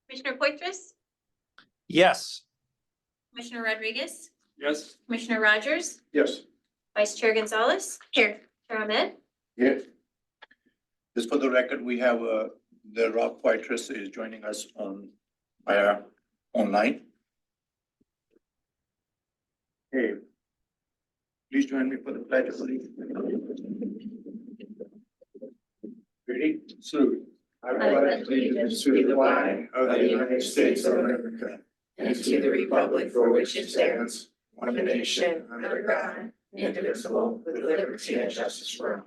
Commissioner Poitras, Yes. Commissioner Rodriguez, Yes. Commissioner Rogers, Yes. Vice Chair Gonzalez. Here. Chair Ahmed. Yes. Just for the record, we have the Rob Poitras is joining us via online. Hey, please join me for the pledge of allegiance. Ready? Salute. I pledge allegiance to the flag of the United States of America and to the republic for which it stands, one nation, under God, indivisible, with liberty and justice for all.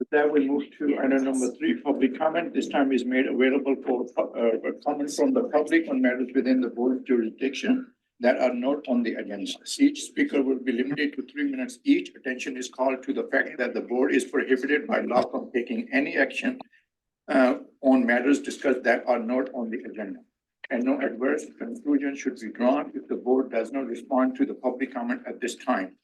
With that, we move to item number 3, public comment. This time is made available for comments from the public on matters within the board jurisdiction that are not on the agenda. Each speaker will be limited to 3 minutes each. Attention is called to the fact that the board is prohibited by law from taking any action on matters discussed that are not on the agenda. And no adverse conclusion should be drawn if the board does not respond to the public comment at this time.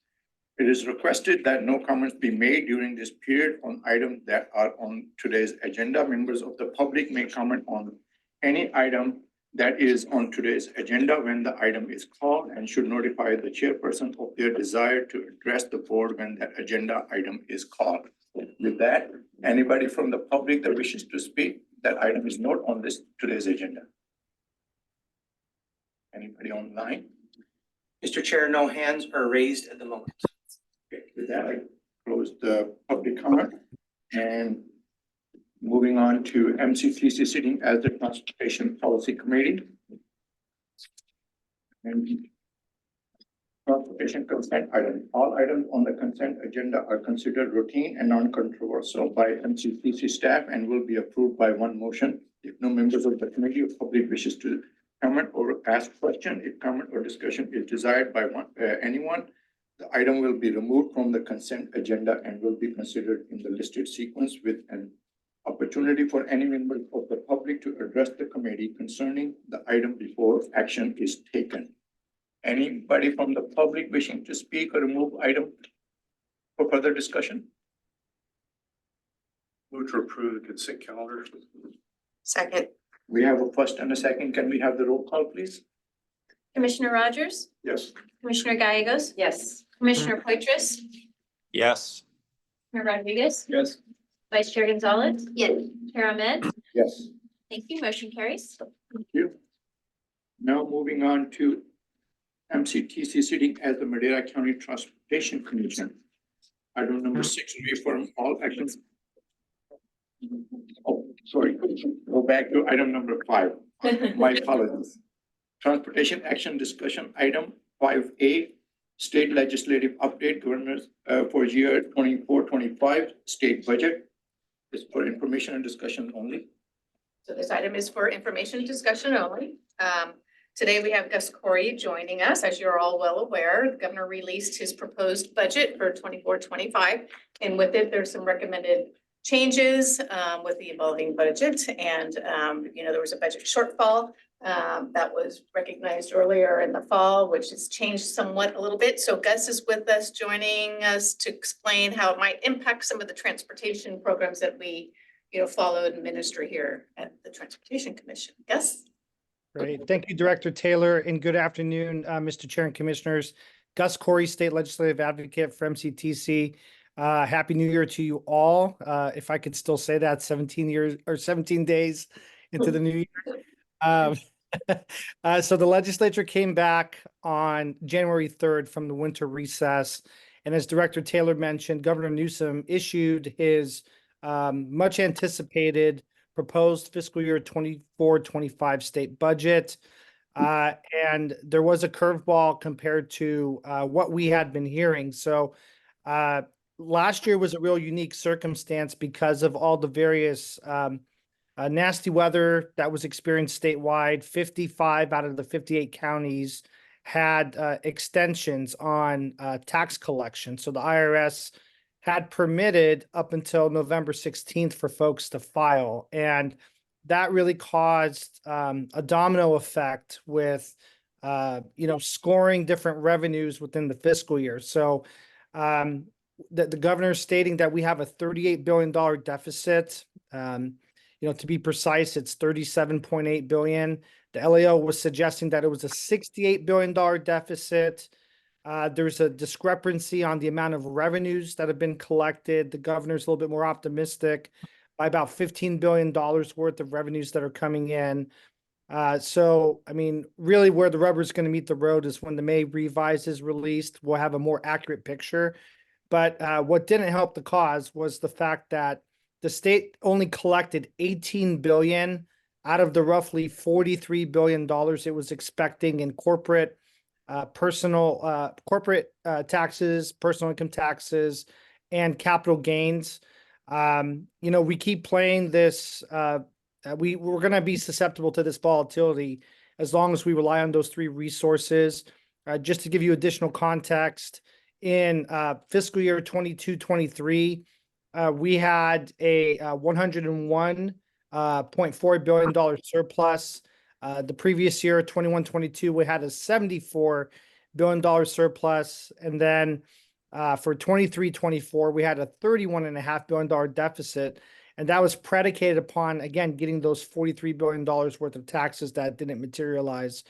It is requested that no comments be made during this period on items that are on today's agenda. Members of the public may comment on any item that is on today's agenda when the item is called and should notify the chairperson of their desire to address the board when that agenda item is called. With that, anybody from the public that wishes to speak, that item is not on today's agenda. Anybody online? Mr. Chair, no hands are raised at the moment. Okay, with that, I close the public comment and moving on to MCTC sitting as the Transportation Policy Committee. And transportation consent item. All items on the consent agenda are considered routine and non-controversial by MCTC staff and will be approved by one motion. If no members of the committee or public wishes to comment or ask question, if comment or discussion is desired by anyone, the item will be removed from the consent agenda and will be considered in the listed sequence with an opportunity for any member of the public to address the committee concerning the item before action is taken. Anybody from the public wishing to speak or remove item for further discussion? Move to approve the consent calendar. Second. We have a first and a second. Can we have the roll call, please? Commissioner Rogers, Yes. Commissioner Gallegos, Yes. Commissioner Poitras, Yes. Commissioner Rodriguez, Yes. Vice Chair Gonzalez. Yes. Chair Ahmed. Yes. Thank you. Motion carries. Thank you. Now moving on to MCTC sitting as the Madera County Transportation Commission. Item number 6, reaffirm all actions. Oh, sorry, go back to item number 5. My apologies. Transportation action discussion item 5A, state legislative update governors for year 24-25 state budget. It's for information and discussion only. So this item is for information discussion only. Today we have Gus Corey joining us. As you're all well aware, the governor released his proposed budget for 24-25. And with it, there's some recommended changes with the evolving budget. And, there was a budget shortfall that was recognized earlier in the fall, which has changed somewhat a little bit. So Gus is with us, joining us to explain how it might impact some of the transportation programs that we, follow and administer here at the Transportation Commission. Gus? Great. Thank you, Director Taylor, and good afternoon, Mr. Chair and Commissioners. Gus Corey, State Legislative Advocate for MCTC. Happy New Year to you all. If I could still say that, 17 days into the new year. So the legislature came back on January 3rd from the winter recess. And as Director Taylor mentioned, Governor Newsom issued his much anticipated proposed fiscal year 24-25 state budget. And there was a curveball compared to what we had been hearing. So last year was a real unique circumstance because of all the various nasty weather that was experienced statewide. 55 out of the 58 counties had extensions on tax collection. So the IRS had permitted up until November 16th for folks to file. And that really caused a domino effect with, scoring different revenues within the fiscal year. So the governor stating that we have a $38 billion deficit. To be precise, it's 37.8 billion. The LAO was suggesting that it was a $68 billion deficit. There's a discrepancy on the amount of revenues that have been collected. The governor's a little bit more optimistic by about $15 billion worth of revenues that are coming in. So, I mean, really where the rubber is going to meet the road is when the May revise is released. We'll have a more accurate picture. But what didn't help the cause was the fact that the state only collected 18 billion out of the roughly $43 billion it was expecting in corporate taxes, personal income taxes, and capital gains. We keep playing this. We're going to be susceptible to this volatility as long as we rely on those three resources. Just to give you additional context, in fiscal year 22-23, we had a $101.4 billion surplus. The previous year, 21-22, we had a $74 billion surplus. And then for 23-24, we had a $31.5 billion deficit. And that was predicated upon, again, getting those $43 billion worth of taxes that didn't materialize.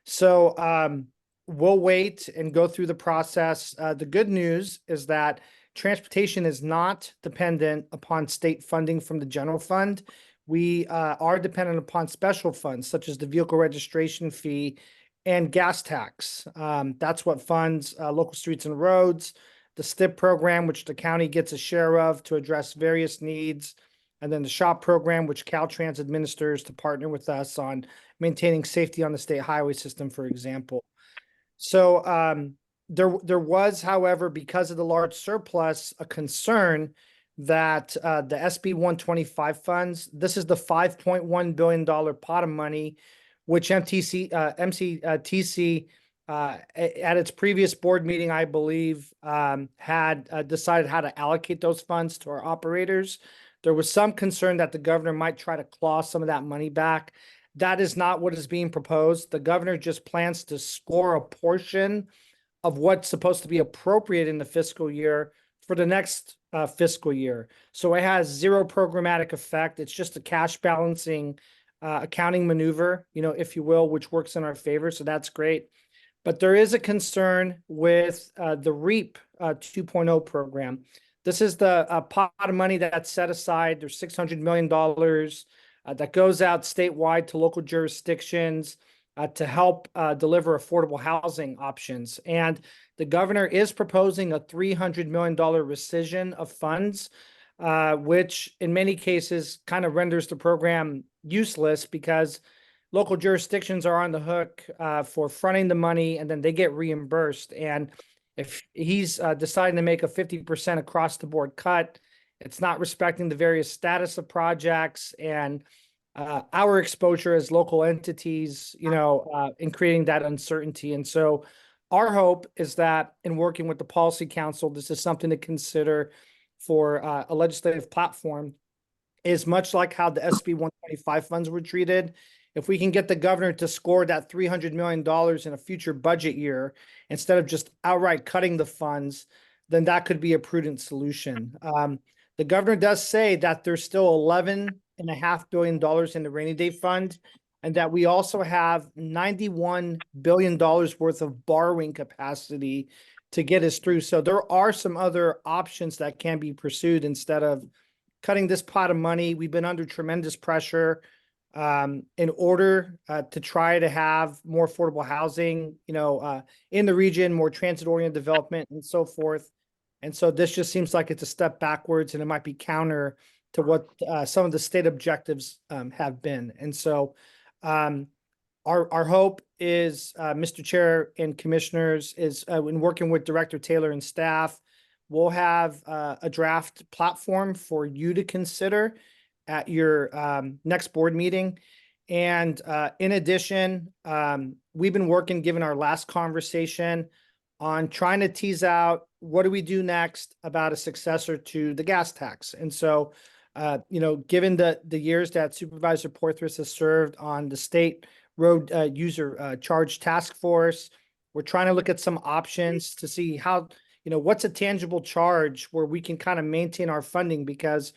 So we'll wait and go through the process. The good news is that transportation is not dependent upon state funding from the general fund. We are dependent upon special funds, such as the vehicle registration fee and gas tax. That's what funds local streets and roads, the STIP program, which the county gets a share of to address various needs, and then the SHOP program, which Caltrans administers to partner with us on maintaining safety on the state highway system, for example. So there was, however, because of the large surplus, a concern that the SB 125 funds, this is the $5.1 billion pot of money, which MCTC at its previous board meeting, I believe, had decided how to allocate those funds to our operators. There was some concern that the governor might try to claw some of that money back. That is not what is being proposed. The governor just plans to score a portion of what's supposed to be appropriate in the fiscal year for the next fiscal year. So it has zero programmatic effect. It's just a cash balancing accounting maneuver, if you will, which works in our favor. So that's great. But there is a concern with the REAP 2.0 program. This is the pot of money that's set aside. There's $600 million that goes out statewide to local jurisdictions to help deliver affordable housing options. And the governor is proposing a $300 million rescission of funds, which in many cases kind of renders the program useless because local jurisdictions are on the hook for fronting the money and then they get reimbursed. And if he's deciding to make a 50% across the board cut, it's not respecting the various status of projects and our exposure as local entities, in creating that uncertainty. And so our hope is that in working with the Policy Council, this is something to consider for a legislative platform, is much like how the SB 125 funds were treated. If we can get the governor to score that $300 million in a future budget year, instead of just outright cutting the funds, then that could be a prudent solution. The governor does say that there's still $11.5 billion in the rainy day fund, and that we also have $91 billion worth of borrowing capacity to get us through. So there are some other options that can be pursued instead of cutting this pot of money. We've been under tremendous pressure in order to try to have more affordable housing, in the region, more transit-oriented development and so forth. And so this just seems like it's a step backwards, and it might be counter to what some of the state objectives have been. And so our hope is, Mr. Chair and Commissioners, is in working with Director Taylor and staff, we'll have a draft platform for you to consider at your next board meeting. And in addition, we've been working, given our last conversation, on trying to tease out what do we do next about a successor to the gas tax. And so, given the years that Supervisor Porthras has served on the state road user charge task force, we're trying to look at some options to see how, what's a tangible charge where we can kind of maintain our funding? Because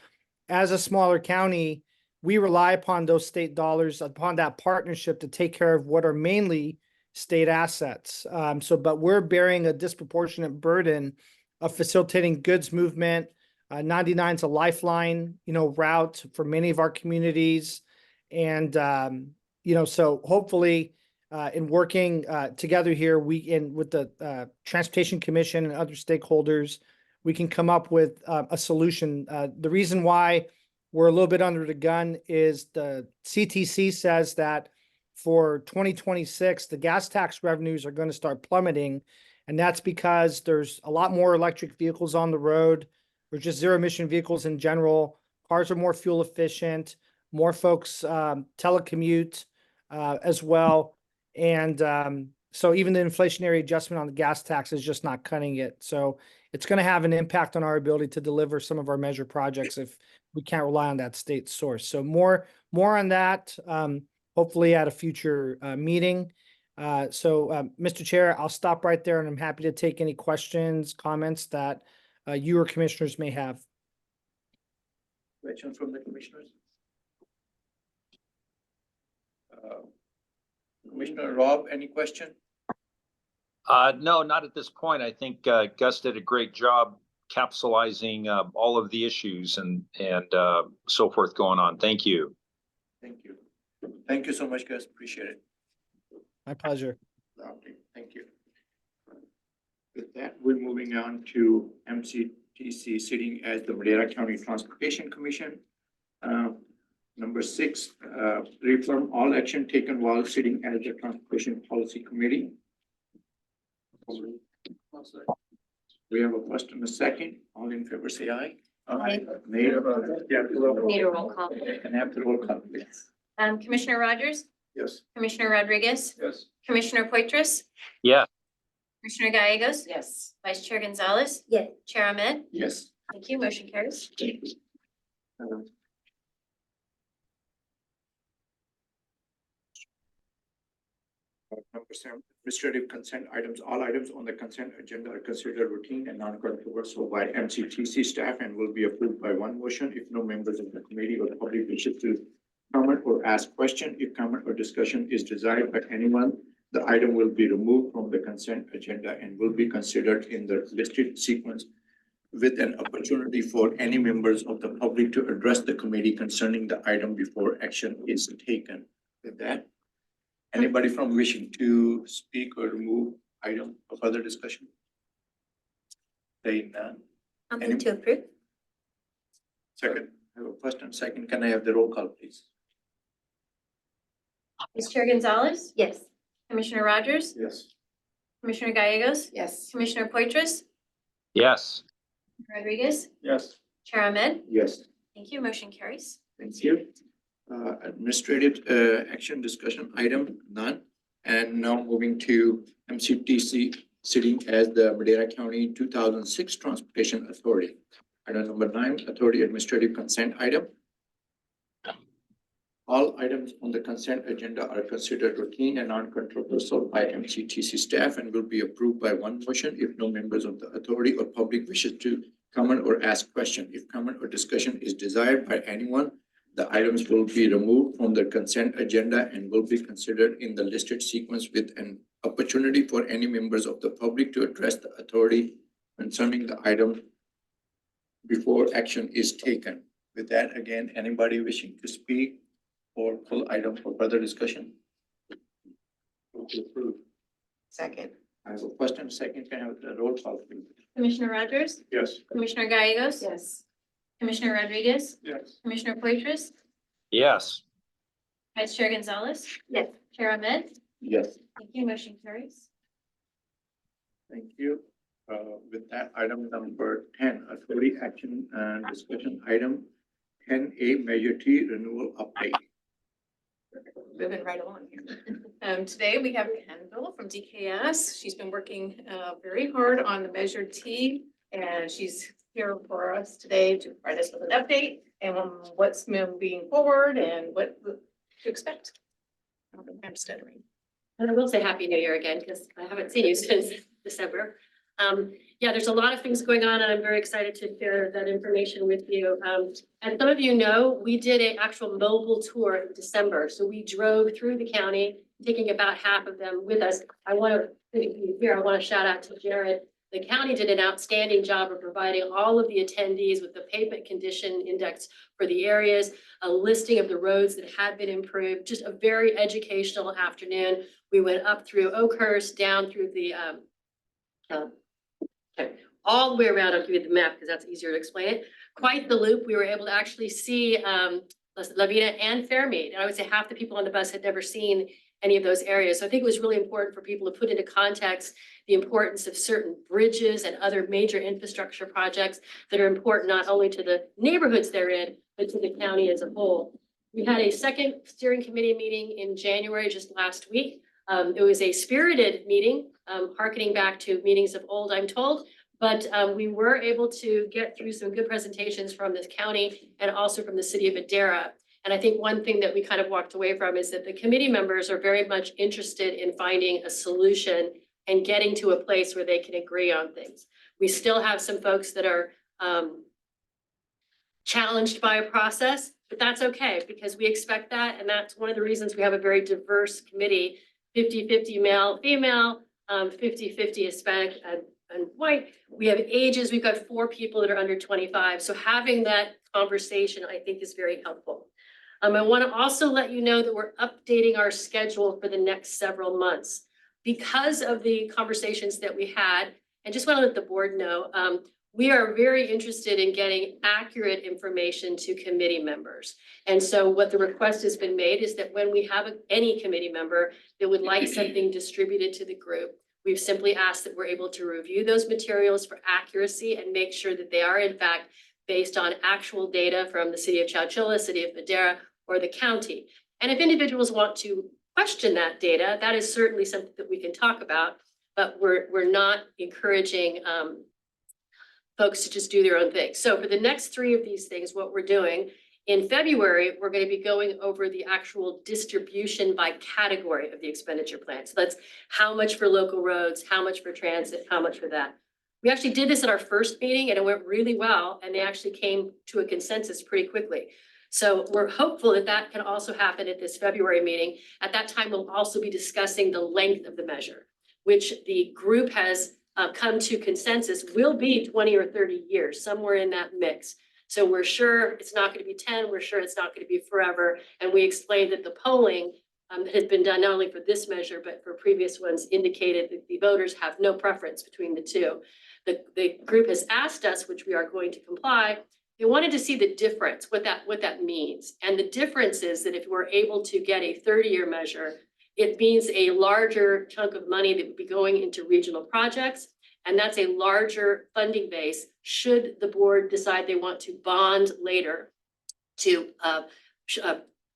as a smaller county, we rely upon those state dollars, upon that partnership to take care of what are mainly state assets. But we're bearing a disproportionate burden of facilitating goods movement. 99 is a lifeline, route for many of our communities. And, so hopefully, in working together here, with the Transportation Commission and other stakeholders, we can come up with a solution. The reason why we're a little bit under the gun is the CTC says that for 2026, the gas tax revenues are going to start plummeting. And that's because there's a lot more electric vehicles on the road, or just zero emission vehicles in general. Cars are more fuel efficient, more folks telecommute as well. And so even the inflationary adjustment on the gas tax is just not cutting it. So it's going to have an impact on our ability to deliver some of our measure projects if we can't rely on that state source. So more on that, hopefully at a future meeting. Mr. Chair, I'll stop right there, and I'm happy to take any questions, comments that you or commissioners may have. Questions from the commissioners? Commissioner Rob, any question? No, not at this point. I think Gus did a great job capsulizing all of the issues and so forth going on. Thank you. Thank you. Thank you so much, Gus. Appreciate it. My pleasure. Lovely. Thank you. With that, we're moving on to MCTC sitting as the Madera County Transportation Commission. Number 6, reaffirm all action taken while sitting as the Transportation Policy Committee. We have a first and a second. All in favor, say aye. Aye. Nay. Need a roll call. And after roll call, please. Commissioner Rogers, Yes. Commissioner Rodriguez, Yes. Commissioner Poitras, Yeah, Commissioner Gallegos, Yes. Vice Chair Gonzalez. Yes. Chair Ahmed. Yes. Thank you. Motion carries. Number 7, administrative consent items. All items on the consent agenda are considered routine and non-controversial by MCTC staff and will be approved by one motion if no members of the committee or the public wishes to comment or ask question. If comment or discussion is desired by anyone, the item will be removed from the consent agenda and will be considered in the listed sequence with an opportunity for any members of the public to address the committee concerning the item before action is taken. With that, anybody from wishing to speak or remove item for further discussion? Saying none. I'll move to approve. Second, I have a first and second. Can I have the roll call, please? Vice Chair Gonzalez. Yes. Commissioner Rogers, Yes. Commissioner Gallegos, Yes. Commissioner Poitras, yes, Rodriguez, Yes. Chair Ahmed. Yes. Thank you. Motion carries. Thank you. Administrative action discussion item, none. And now moving to MCTC sitting as the Madera County 2006 Transportation Authority. Item number 9, authority administrative consent item. All items on the consent agenda are considered routine and non-controversial by MCTC staff and will be approved by one motion if no members of the authority or public wishes to comment or ask question. If comment or discussion is desired by anyone, the items will be removed from the consent agenda and will be considered in the listed sequence with an opportunity for any members of the public to address the authority concerning the item before action is taken. With that, again, anybody wishing to speak or pull item for further discussion? Approved. Second. I have a first and second. Can I have the roll call, please? Commissioner Rogers, Yes. Commissioner Gallegos, Yes. Commissioner Rodriguez, Yes. Commissioner Poitras, yes, Vice Chair Gonzalez. Yes. Chair Ahmed. Yes. Thank you. Motion carries. Thank you. With that, item number 10, authority action and discussion item 10A, Measure T renewal update. Moving right along here. Today we have Kendall from DKS. She's been working very hard on the Measure T, and she's here for us today to provide us with an update and what's moving forward and what to expect. I'm stuttering. And I will say Happy New Year again, because I haven't seen you since December. Yeah, there's a lot of things going on and I'm very excited to share that information with you. As some of you know, we did an actual mobile tour in December. So we drove through the county, taking about half of them with us. I want to shout out to Jared. The county did an outstanding job of providing all of the attendees with the pavement condition index for the areas, a listing of the roads that had been improved, just a very educational afternoon. We went up through Oakhurst, down through the all the way around. I'll give you the map because that's easier to explain it. Quite the loop. We were able to actually see Lavina and Fairmead. And I would say half the people on the bus had never seen any of those areas. So I think it was really important for people to put into context the importance of certain bridges and other major infrastructure projects that are important not only to the neighborhoods they're in, but to the county as a whole. We had a second steering committee meeting in January, just last week. It was a spirited meeting, hearkening back to meetings of old, I'm told. But we were able to get through some good presentations from this county and also from the city of Madera. And I think one thing that we kind of walked away from is that the committee members are very much interested in finding a solution and getting to a place where they can agree on things. We still have some folks that are challenged by a process, but that's okay because we expect that. And that's one of the reasons we have a very diverse committee, 50-50 male, female, 50-50 Hispanic and white. We have ages. We've got 4 people that are under 25. So having that conversation, I think, is very helpful. I want to also let you know that we're updating our schedule for the next several months because of the conversations that we had. And just want to let the board know, we are very interested in getting accurate information to committee members. And so what the request has been made is that when we have any committee member that would like something distributed to the group, we've simply asked that we're able to review those materials for accuracy and make sure that they are in fact based on actual data from the city of Chowchilla, city of Madera, or the county. And if individuals want to question that data, that is certainly something that we can talk about, but we're not encouraging folks to just do their own thing. So for the next 3 of these things, what we're doing in February, we're going to be going over the actual distribution by category of the expenditure plan. So that's how much for local roads, how much for transit, how much for that. We actually did this at our first meeting and it went really well. And they actually came to a consensus pretty quickly. So we're hopeful that that can also happen at this February meeting. At that time, we'll also be discussing the length of the measure, which the group has come to consensus will be 20 or 30 years, somewhere in that mix. So we're sure it's not going to be 10, we're sure it's not going to be forever. And we explained that the polling that has been done not only for this measure, but for previous ones indicated that the voters have no preference between the two. The group has asked us, which we are going to comply, they wanted to see the difference, what that means. And the difference is that if we're able to get a 30-year measure, it means a larger chunk of money that would be going into regional projects. And that's a larger funding base should the board decide they want to bond later to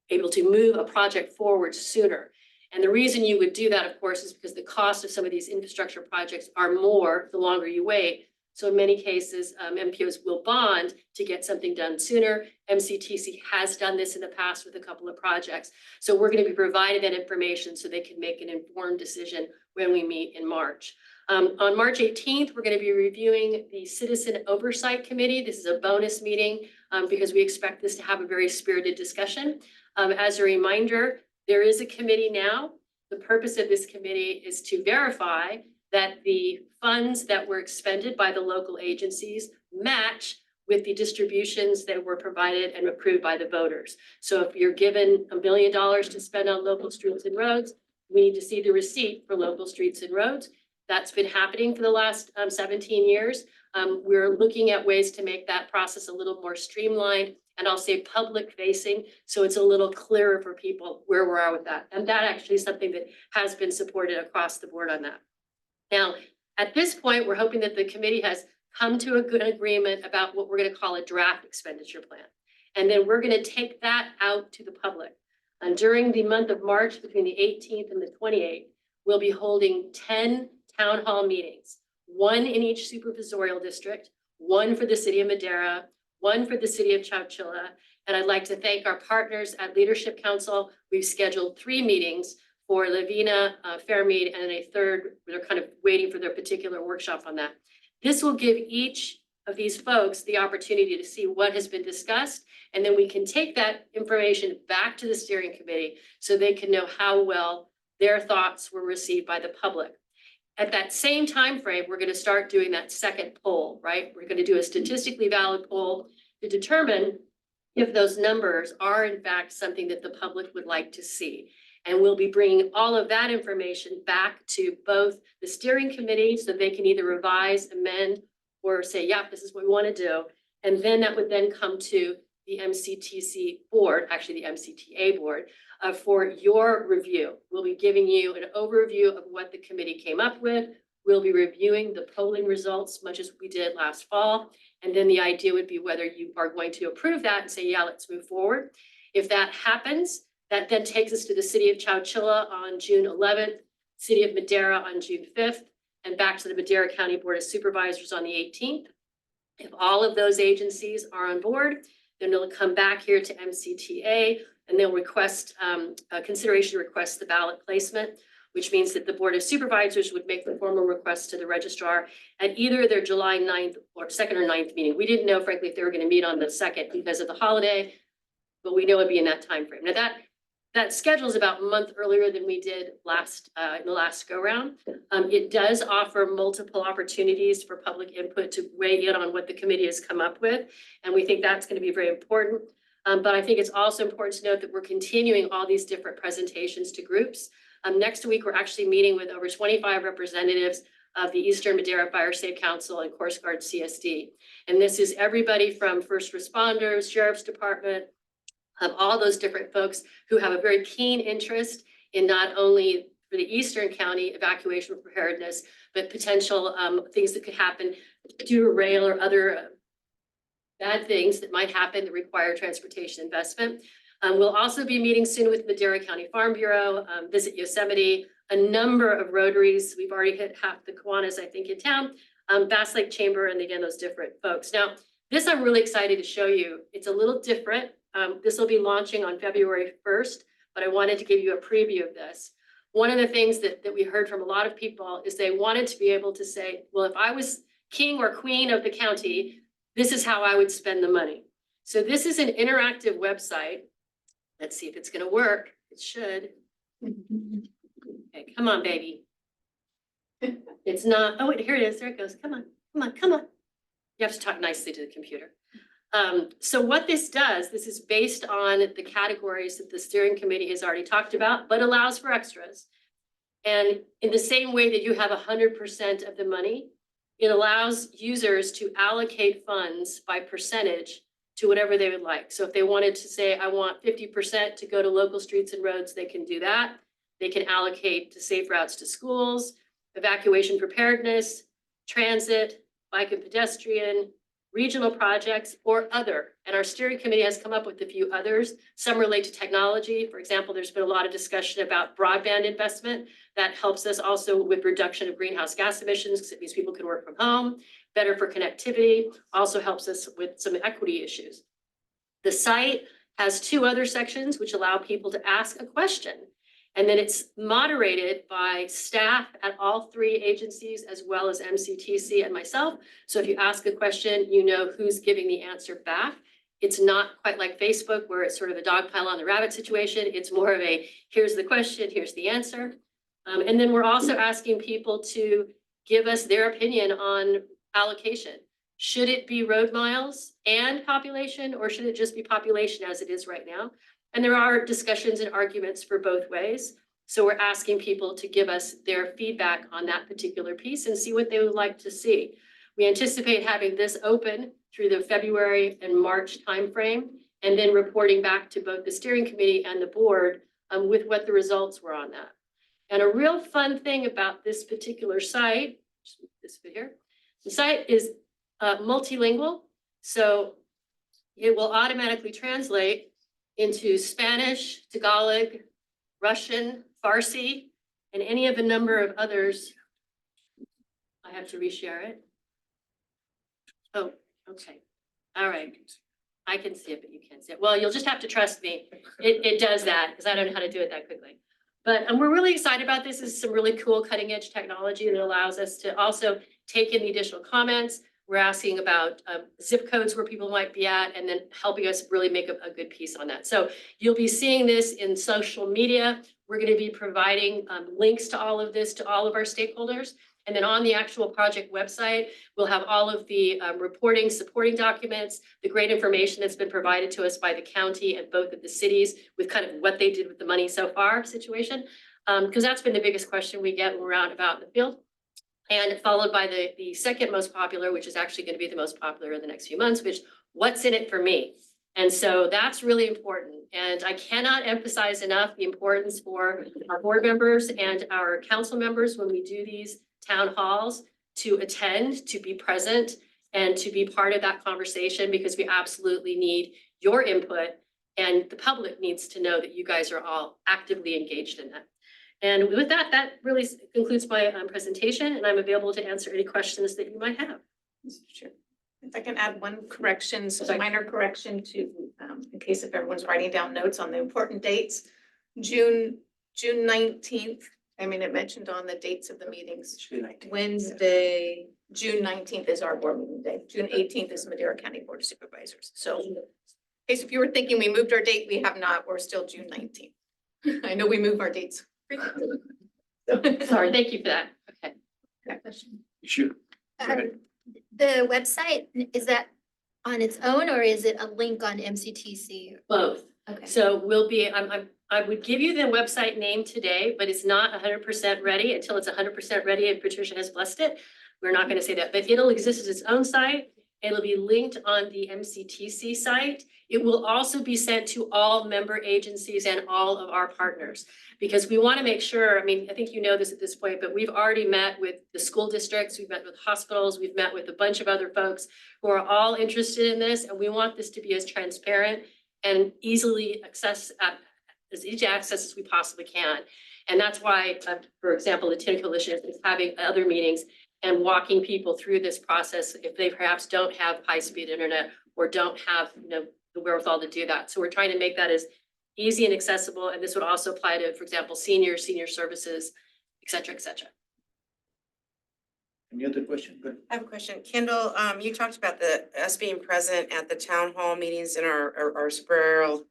able to move a project forward sooner. And the reason you would do that, of course, is because the cost of some of these infrastructure projects are more the longer you wait. So in many cases, MPOs will bond to get something done sooner. MCTC has done this in the past with a couple of projects. So we're going to be providing that information so they can make an informed decision when we meet in March. On March 18th, we're going to be reviewing the Citizen Oversight Committee. This is a bonus meeting because we expect this to have a very spirited discussion. As a reminder, there is a committee now. The purpose of this committee is to verify that the funds that were expended by the local agencies match with the distributions that were provided and approved by the voters. So if you're given $1 billion to spend on local streets and roads, we need to see the receipt for local streets and roads. That's been happening for the last 17 years. We're looking at ways to make that process a little more streamlined and I'll say public facing. So it's a little clearer for people where we are with that. And that actually is something that has been supported across the board on that. Now, at this point, we're hoping that the committee has come to a good agreement about what we're going to call a draft expenditure plan. And then we're going to take that out to the public. And during the month of March, between the 18th and the 28th, we'll be holding 10 town hall meetings, 1 in each supervisorial district, 1 for the city of Madera, 1 for the city of Chowchilla. And I'd like to thank our partners at Leadership Council. We've scheduled 3 meetings for Lavina, Fairmead, and a third, they're kind of waiting for their particular workshop on that. This will give each of these folks the opportunity to see what has been discussed. And then we can take that information back to the steering committee so they can know how well their thoughts were received by the public. At that same time frame, we're going to start doing that second poll, right? We're going to do a statistically valid poll to determine if those numbers are in fact something that the public would like to see. And we'll be bringing all of that information back to both the steering committee so they can either revise, amend, or say, yeah, this is what we want to do. And then that would then come to the MCTC board, actually the MCTA board, for your review. We'll be giving you an overview of what the committee came up with. We'll be reviewing the polling results, much as we did last fall. And then the idea would be whether you are going to approve that and say, yeah, let's move forward. If that happens, that then takes us to the city of Chowchilla on June 11th, city of Madera on June 5th, and back to the Madera County Board of Supervisors on the 18th. If all of those agencies are on board, then they'll come back here to MCTA and they'll request, consideration request the ballot placement, which means that the Board of Supervisors would make the formal request to the registrar at either their July 9th or 2nd or 9th meeting. We didn't know, frankly, if they were going to meet on the 2nd because of the holiday, but we know it'd be in that time frame. Now that schedule is about a month earlier than we did in the last go round. It does offer multiple opportunities for public input to weigh in on what the committee has come up with. And we think that's going to be very important. But I think it's also important to note that we're continuing all these different presentations to groups. Next week, we're actually meeting with over 25 representatives of the Eastern Madera Fire Safe Council and Coast Guard CSD. And this is everybody from first responders, sheriff's department, all those different folks who have a very keen interest in not only for the Eastern County evacuation preparedness, but potential things that could happen due to rail or other bad things that might happen that require transportation investment. We'll also be meeting soon with Madera County Farm Bureau, Visit Yosemite, a number of Rotaries. We've already hit half the Kiwanis, I think, in town, Bass Lake Chamber, and again, those different folks. Now, this I'm really excited to show you. It's a little different. This will be launching on February 1st, but I wanted to give you a preview of this. One of the things that we heard from a lot of people is they wanted to be able to say, well, if I was king or queen of the county, this is how I would spend the money. So this is an interactive website. Let's see if it's going to work. It should. Okay, come on, baby. It's not. Oh, wait, here it is. There it goes. Come on, come on, come on. You have to talk nicely to the computer. So what this does, this is based on the categories that the steering committee has already talked about, but allows for extras. And in the same way that you have 100% of the money, it allows users to allocate funds by percentage to whatever they would like. So if they wanted to say, I want 50% to go to local streets and roads, they can do that. They can allocate to safe routes to schools, evacuation preparedness, transit, bike and pedestrian, regional projects, or other. And our steering committee has come up with a few others. Some relate to technology. For example, there's been a lot of discussion about broadband investment. That helps us also with reduction of greenhouse gas emissions because it means people can work from home, better for connectivity, also helps us with some equity issues. The site has two other sections which allow people to ask a question. And then it's moderated by staff at all three agencies, as well as MCTC and myself. So if you ask a question, you know who's giving the answer back. It's not quite like Facebook, where it's sort of a dog pile on the rabbit situation. It's more of a, here's the question, here's the answer. And then we're also asking people to give us their opinion on allocation. Should it be road miles and population, or should it just be population as it is right now? And there are discussions and arguments for both ways. So we're asking people to give us their feedback on that particular piece and see what they would like to see. We anticipate having this open through the February and March timeframe, and then reporting back to both the steering committee and the board with what the results were on that. And a real fun thing about this particular site, just move this bit here, the site is multilingual. So it will automatically translate into Spanish, Tagalog, Russian, Farsi, and any of a number of others. I have to reshare it. Oh, okay. All right. I can see it, but you can't see it. Well, you'll just have to trust me. It does that because I don't know how to do it that quickly. But we're really excited about this. This is some really cool cutting edge technology that allows us to also take in the additional comments. We're asking about zip codes where people might be at, and then helping us really make a good piece on that. So you'll be seeing this in social media. We're going to be providing links to all of this to all of our stakeholders. And then on the actual project website, we'll have all of the reporting, supporting documents, the great information that's been provided to us by the county and both of the cities with kind of what they did with the money so far situation. Because that's been the biggest question we get when we're out and about in the field. And followed by the second most popular, which is actually going to be the most popular in the next few months, which what's in it for me? And so that's really important. And I cannot emphasize enough the importance for our board members and our council members when we do these town halls to attend, to be present, and to be part of that conversation, because we absolutely need your input, and the public needs to know that you guys are all actively engaged in that. And with that, that really concludes my presentation, and I'm available to answer any questions that you might have. Mr. Chair, if I can add one correction, so a minor correction to, in case if everyone's writing down notes on the important dates. June 19th, I mean, it mentioned on the dates of the meetings. Wednesday, June 19th is our board meeting day. June 18th is Madera County Board of Supervisors. So in case if you were thinking we moved our date, we have not. We're still June 19th. I know we move our dates frequently. Sorry, thank you for that. Okay. Sure. The website, is that on its own or is it a link on MCTC? Both. Okay. So we'll be, I would give you the website name today, but it's not 100% ready until it's 100% ready and Patricia has blessed it. We're not going to say that, but it'll exist as its own site. It'll be linked on the MCTC site. It will also be sent to all member agencies and all of our partners, because we want to make sure, I mean, I think you know this at this point, but we've already met with the school districts, we've met with hospitals, we've met with a bunch of other folks who are all interested in this, and we want this to be as transparent and easily as easy access as we possibly can. And that's why, for example, the Tin Coalition is having other meetings and walking people through this process if they perhaps don't have high-speed internet or don't have, the wherewithal to do that. So we're trying to make that as easy and accessible. And this would also apply to, for example, senior services, et cetera, et cetera. Any other question? Good. I have a question. Kendall, you talked about us being present at the town hall meetings in our rural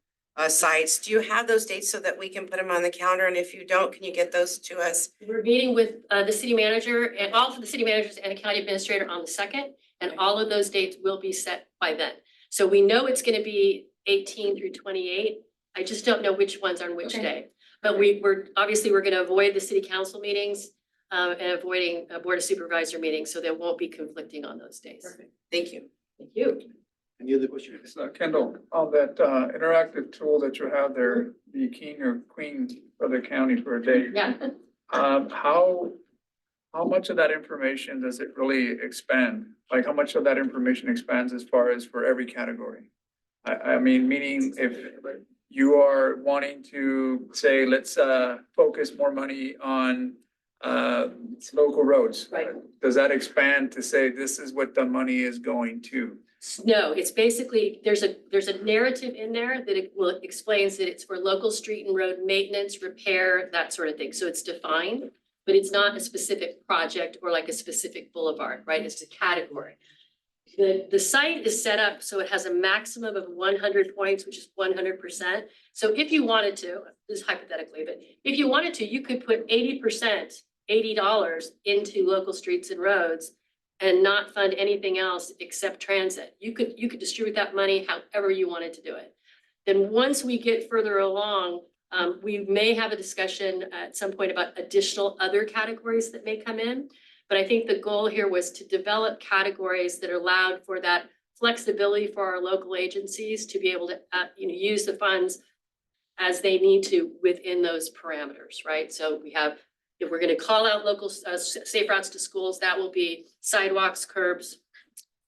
sites. Do you have those dates so that we can put them on the calendar? And if you don't, can you get those to us? We're meeting with the city manager and all of the city managers and the county administrator on the 2nd, and all of those dates will be set by then. So we know it's going to be 18 through 28. I just don't know which ones are on which day. But we're going to avoid the city council meetings and avoiding a board of supervisor meetings, so there won't be conflicting on those days. Perfect. Thank you. Thank you. Any other questions? Kendall, on that interactive tool that you have there, the king or queen of the county for a day. Yeah. How much of that information does it really expand? Like how much of that information expands as far as for every category? I mean, meaning if you are wanting to say, let's focus more money on local roads. Right. Does that expand to say this is what the money is going to? No, it's basically, there's a narrative in there that explains that it's for local street and road maintenance, repair, that sort of thing. So it's defined, but it's not a specific project or like a specific boulevard, right? It's a category. The site is set up so it has a maximum of 100 points, which is 100%. So if you wanted to, this is hypothetically, but if you wanted to, you could put 80%, $80 into local streets and roads and not fund anything else except transit. You could distribute that money however you wanted to do it. Then once we get further along, we may have a discussion at some point about additional other categories that may come in. But I think the goal here was to develop categories that allowed for that flexibility for our local agencies to be able to use the funds as they need to within those parameters, right? So we have, if we're going to call out local safe routes to schools, that will be sidewalks, curbs,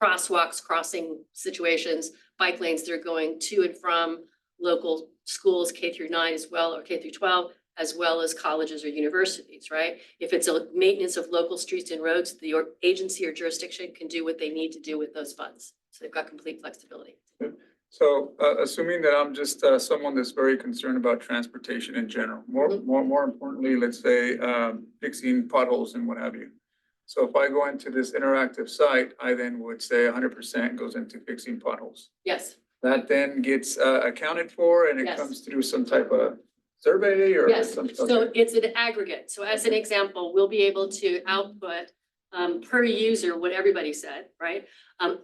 crosswalks, crossing situations, bike lanes that are going to and from local schools, K through 9 as well, or K through 12, as well as colleges or universities, right? If it's a maintenance of local streets and roads, the agency or jurisdiction can do what they need to do with those funds. So they've got complete flexibility. So assuming that I'm just someone that's very concerned about transportation in general, more importantly, let's say fixing potholes and what have you. So if I go into this interactive site, I then would say 100% goes into fixing potholes. Yes, That then gets accounted for and it Yes. comes through some type of survey or yes. some. So it's an aggregate. So as an example, we'll be able to output per user what everybody said, right?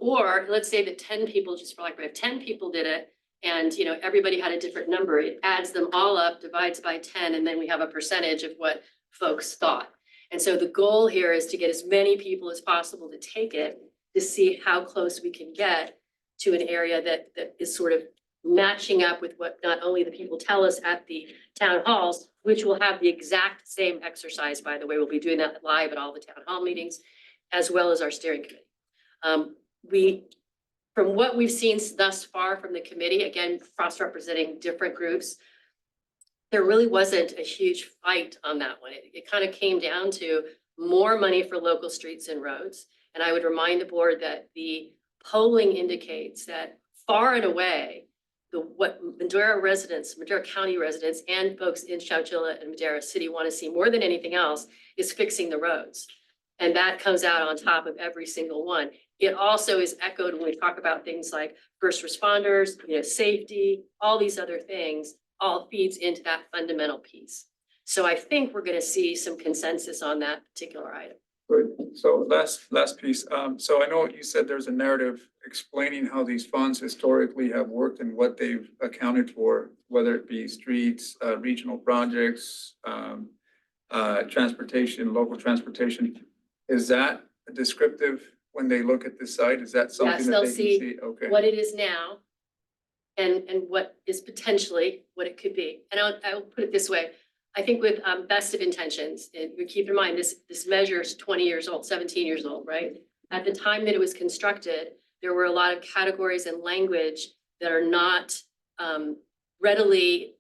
Or let's say that 10 people, just for like, we have 10 people did it. And, you know, everybody had a different number. It adds them all up, divides by 10, and then we have a percentage of what folks thought. And so the goal here is to get as many people as possible to take it, to see how close we can get to an area that is sort of matching up with what not only the people tell us at the town halls, which will have the exact same exercise, by the way. We'll be doing that live at all the town hall meetings, as well as our steering committee. From what we've seen thus far from the committee, again, cross-representing different groups, there really wasn't a huge fight on that one. It kind of came down to more money for local streets and roads. And I would remind the board that the polling indicates that far and away, what Madera residents, Madera County residents, and folks in Chowchilla and Madera City want to see more than anything else is fixing the roads. And that comes out on top of every single one. It also is echoed when we talk about things like first responders, you know, safety, all these other things, all feeds into that fundamental piece. So I think we're going to see some consensus on that particular item. Good. So last piece. So I know you said there's a narrative explaining how these funds historically have worked and what they've accounted for, whether it be streets, regional projects, transportation, local transportation. Is that descriptive when they look at this site? Is that something Yes, that they'll they can see see? Okay. what it is now and what is potentially what it could be. And I'll put it this way. I think with best of intentions, and we keep in mind this measure is 20 years old, 17 years old, right? At the time that it was constructed, there were a lot of categories and language that are not readily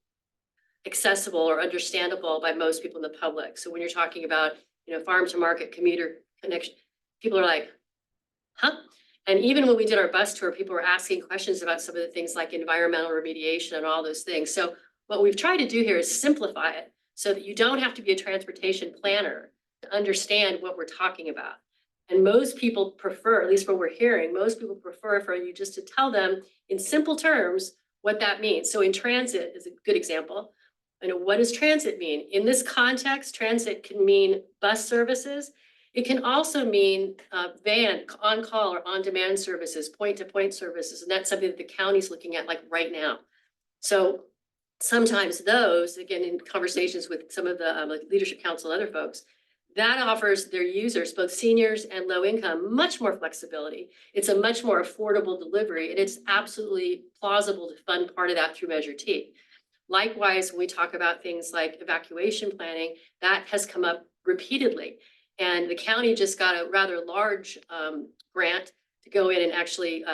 accessible or understandable by most people in the public. So when you're talking about, you know, farm to market, commuter connection, people are like, huh? And even when we did our bus tour, people were asking questions about some of the things like environmental remediation and all those things. So what we've tried to do here is simplify it so that you don't have to be a transportation planner to understand what we're talking about. And most people prefer, at least what we're hearing, most people prefer for you just to tell them in simple terms what that means. So in transit is a good example. You know, what does transit mean? In this context, transit can mean bus services. It can also mean van, on-call or on-demand services, point-to-point services. And that's something that the county's looking at like right now. So sometimes those, again, in conversations with some of the like Leadership Council, other folks, that offers their users, both seniors and low income, much more flexibility. It's a much more affordable delivery, and it's absolutely plausible to fund part of that through Measure T. Likewise, when we talk about things like evacuation planning, that has come up repeatedly. And the county just got a rather large grant to go in and actually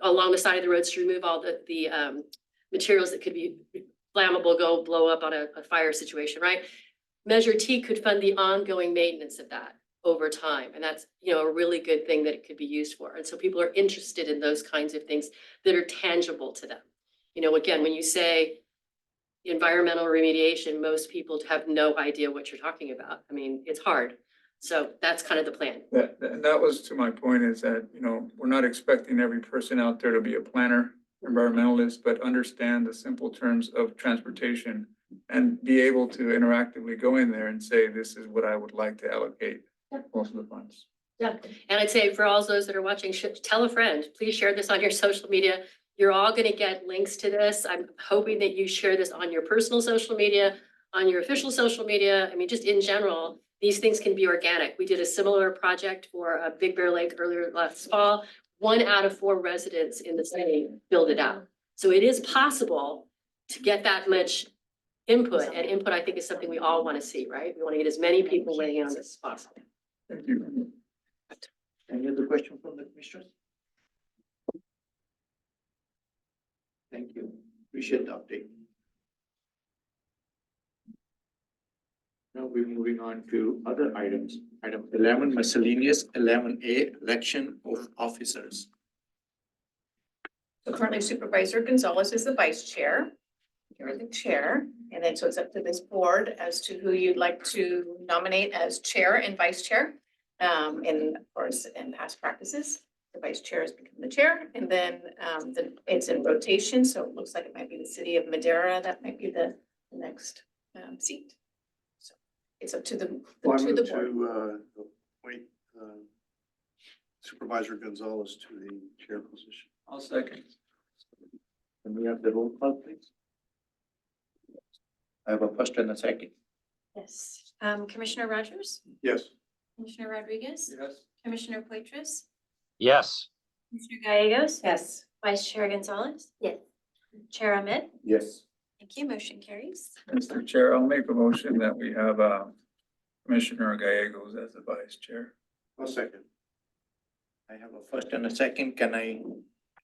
along the side of the roads to remove all the materials that could be flammable, go blow up on a fire situation, right? Measure T could fund the ongoing maintenance of that over time. And that's, you know, a really good thing that it could be used for. And so people are interested in those kinds of things that are tangible to them. You know, again, when you say environmental remediation, most people have no idea what you're talking about. I mean, it's hard. So that's kind of the plan. That was to my point, is that, you know, we're not expecting every person out there to be a planner, environmentalist, but understand the simple terms of transportation and be able to interactively go in there and say, this is what I would like to allocate most of the funds. Yeah, and I'd say for all those that are watching, tell a friend, please share this on your social media. You're all going to get links to this. I'm hoping that you share this on your personal social media, on your official social media. I mean, just in general, these things can be organic. We did a similar project for Big Bear Lake earlier last fall. 1 out of 4 residents in the city filled it out. So it is possible to get that much input, and input I think is something we all want to see, right? We want to get as many people weighing in on this as possible. Thank you. Any other question from the commissioners? Thank you. Appreciate the update. Now we're moving on to other items. Item 11, miscellaneous. 11A, election of officers. So currently Supervisor Gonzalez is the vice chair. You're the chair. And then so it's up to this board as to who you'd like to nominate as chair and vice chair. And of course, in past practices, the vice chair has become the chair, and then it's in rotation, so it looks like it might be the city of Madera, that might be the next seat. So it's up to the Well, I to move the board. to appoint Supervisor Gonzalez to the chair position. I'll second. Can we have the roll call, please? I have a first and a second. Yes. Commissioner Rogers, Yes. Commissioner Rodriguez, Yes. Commissioner Poitras, Yes. Commissioner Gallegos. Yes. Vice Chair Gonzalez. Yes. Chair Ahmed. Yes. Thank you. Motion carries. Mr. Chair, I'll make a motion that we have Commissioner Gallegos as the vice chair. I'll second. I have a first and a second. Can I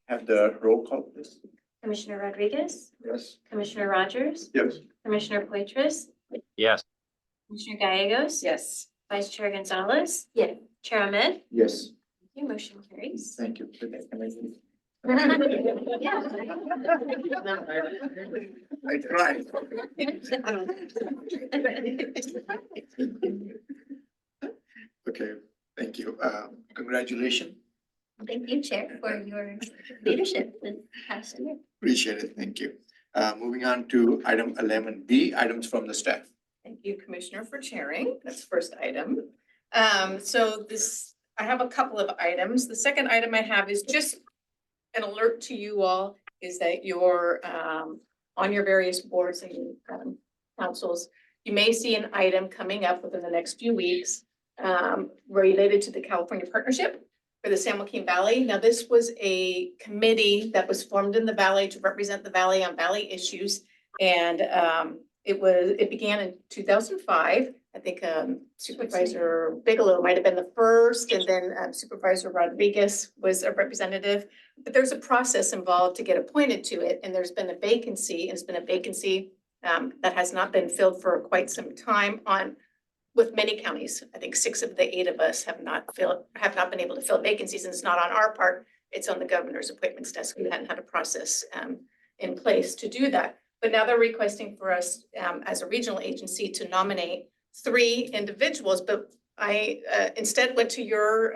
have the roll call, please? Commissioner Rodriguez, Yes. Commissioner Rogers, Yes. Commissioner Poitras, Yes. Commissioner Gallegos. Yes. Vice Chair Gonzalez. Yes. Chair Ahmed. Yes. Thank you. Motion carries. Thank you. Can I leave? I tried. Okay, thank you. Congratulations. Thank you, Chair, for your leadership this past year. Appreciate it. Thank you. Moving on to item 11B, items from the staff. Thank you, Commissioner, for chairing. That's the first item. So this, I have a couple of items. The second item I have is just an alert to you all, is that you're on your various boards and councils, you may see an item coming up within the next few weeks related to the California Partnership for the San Joaquin Valley. Now, this was a committee that was formed in the valley to represent the valley on valley issues. And it began in 2005. I think Supervisor Bigelow might have been the first, and then Supervisor Rodriguez was a representative. But there's a process involved to get appointed to it, and there's been a vacancy, and it's been a vacancy that has not been filled for quite some time with many counties. I think 6 of the 8 of us have not been able to fill vacancies, and it's not on our part. It's on the governor's appointments desk. We hadn't had a process in place to do that. But now they're requesting for us as a regional agency to nominate 3 individuals. But I instead went to your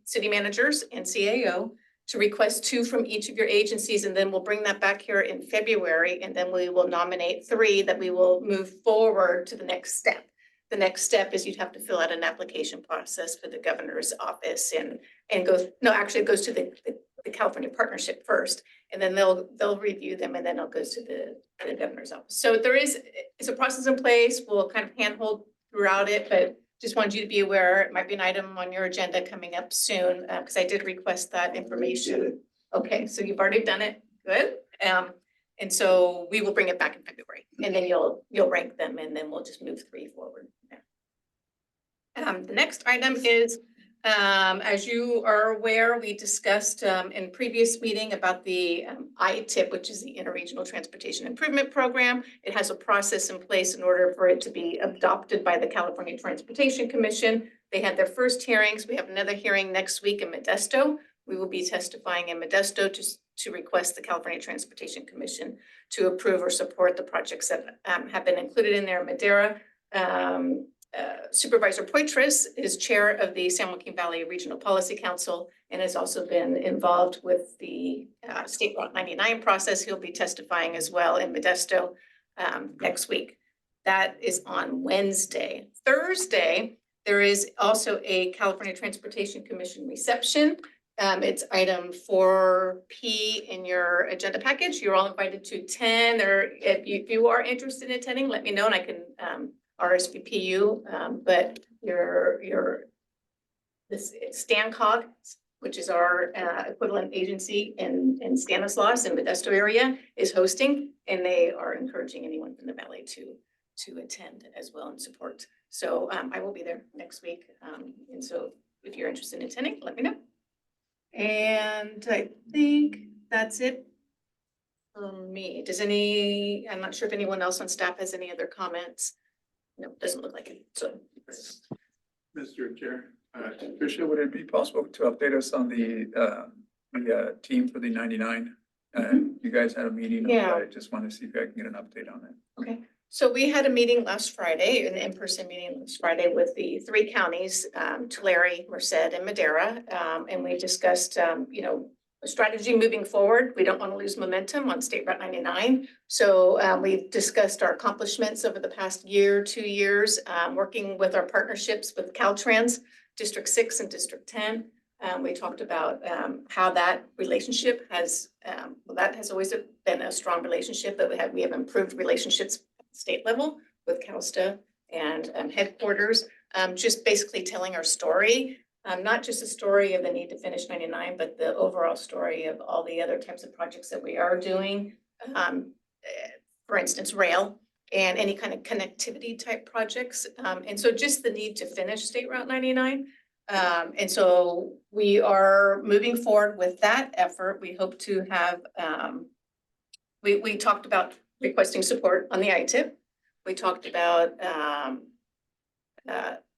city managers and CAO to request 2 from each of your agencies, and then we'll bring that back here in February, and then we will nominate 3 that we will move forward to the next step. The next step is you'd have to fill out an application process for the governor's office and it goes to the California Partnership first, and then they'll review them, and then it goes to the governor's office. So it's a process in place. We'll kind of handhold throughout it, but just wanted you to be aware, it might be an item on your agenda coming up soon, because I did request that information. Okay, so you've already done it, good. And so we will bring it back in February, and then you'll rank them, and then we'll just move 3 forward. The next item is, as you are aware, we discussed in previous meeting about the ITIP, which is the Interregional Transportation Improvement Program. It has a process in place in order for it to be adopted by the California Transportation Commission. They had their first hearings. We have another hearing next week in Modesto. We will be testifying in Modesto to request the California Transportation Commission to approve or support the projects that have been included in there. Madera. Supervisor Poitras is chair of the San Joaquin Valley Regional Policy Council and has also been involved with the State Route 99 process. He'll be testifying as well in Modesto next week. That is on Wednesday. Thursday, there is also a California Transportation Commission reception. It's item 4P in your agenda package. You're all invited to attend, or if you are interested in attending, let me know and I can RSVP you, but this StanCog, which is our equivalent agency in Stanislaus and Modesto area, is hosting, and they are encouraging anyone from the valley to attend as well and support. So I will be there next week, and so if you're interested in attending, let me know. And I think that's it for me. I'm not sure if anyone else on staff has any other comments. No, doesn't look like it, so. Mr. Chair, Tricia, would it be possible to update us on the team for the 99? You guys had a meeting. Yeah. I just want to see if I can get an update on it. Okay, So we had a meeting last Friday, an in-person meeting last Friday with the three counties, Tulare, Merced, and Madera. And we discussed, a strategy moving forward. We don't want to lose momentum on State Route 99. So we discussed our accomplishments over the past year, 2 years, working with our partnerships with Caltrans, District 6 and District 10. We talked about how that relationship has, that has always been a strong relationship, but we have improved relationships at the state level with CalSTA and headquarters, just basically telling our story. Not just a story of the need to finish 99, but the overall story of all the other types of projects that we are doing. For instance, rail and any kind of connectivity type projects. And so just the need to finish State Route 99. And so we are moving forward with that effort. We hope to have, we talked about requesting support on the ITIP. We talked about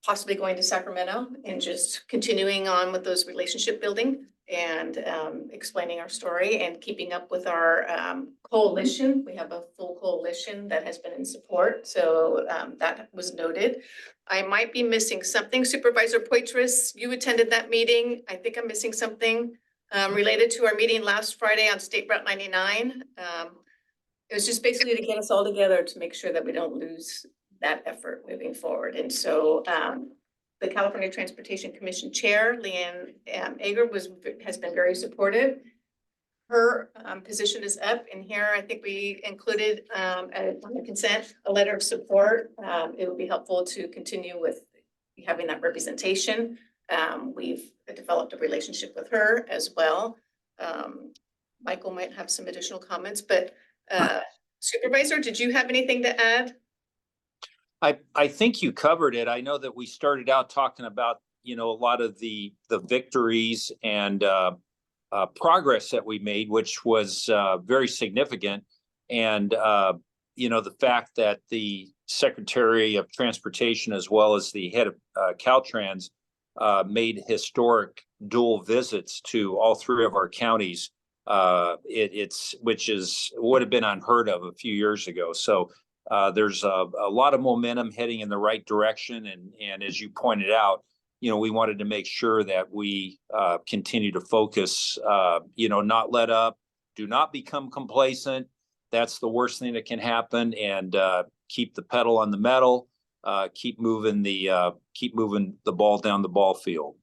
possibly going to Sacramento and just continuing on with those relationship building and explaining our story and keeping up with our coalition. We have a full coalition that has been in support, so that was noted. I might be missing something. Supervisor Poitras, you attended that meeting. I think I'm missing something related to our meeting last Friday on State Route 99. It was just basically to get us all together to make sure that we don't lose that effort moving forward. And so the California Transportation Commission Chair, Leanne Ager, has been very supportive. Her position is up in here. I think we included on the consent, a letter of support. It would be helpful to continue with having that representation. We've developed a relationship with her as well. Michael might have some additional comments, but Supervisor, did you have anything to add? I think you covered it. I know that we started out talking about, a lot of the victories and progress that we made, which was very significant. And, the fact that the Secretary of Transportation, as well as the head of Caltrans, made historic dual visits to all three of our counties, which would have been unheard of a few years ago. So there's a lot of momentum heading in the right direction. And as you pointed out, we wanted to make sure that we continue to focus, not let up, do not become complacent. That's the worst thing that can happen. And keep the pedal on the metal, keep moving the ball down the ball field.